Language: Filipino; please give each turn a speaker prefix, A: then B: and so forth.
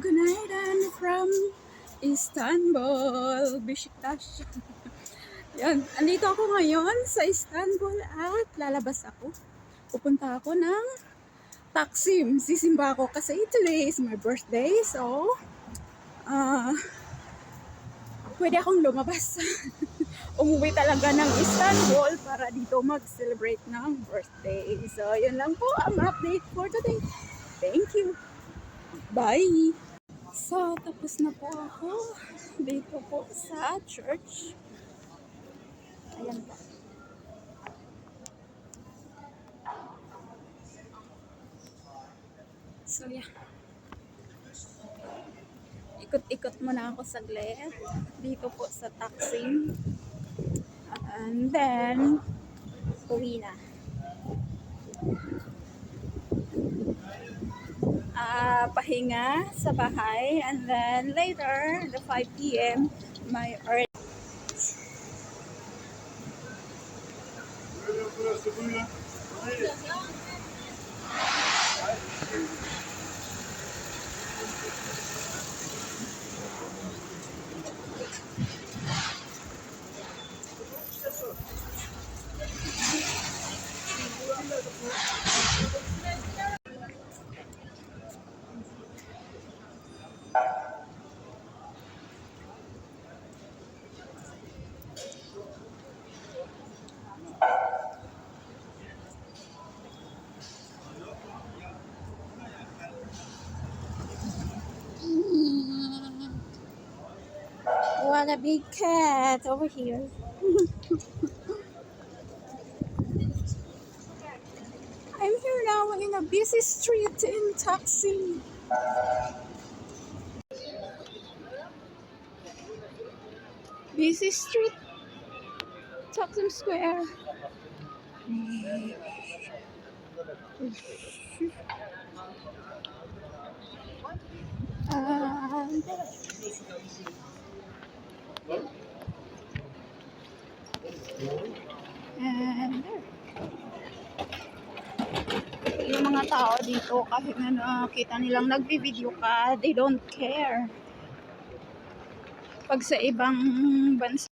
A: Günaydın from Istanbul, Beşiktaş. Yan, andito ako ngayon sa Istanbul at lalabas ako. Pupunta ako ng Taksim. Sisimba ako kasi today is my birthday. So, pwede akong lumabas. Umuwi talaga ng Istanbul para dito mag-celebrate ng birthday. So, yun lang po ang update for today. Thank you. Bye! So, tapos na po ako dito po sa church. Ayan po. So, yeah. Ikot-ikot muna ako saglit dito po sa Taksim. And then, uwi na. Pahinga sa bahay. And then, later, the 5 p.m., my early. What a big cat over here. I'm here now in a busy street in Taksim. Busy street, Taksim Square. And yung mga tao dito, kahit na nakita nilang nagbi-video ka, they don't care. Pag sa ibang bansa,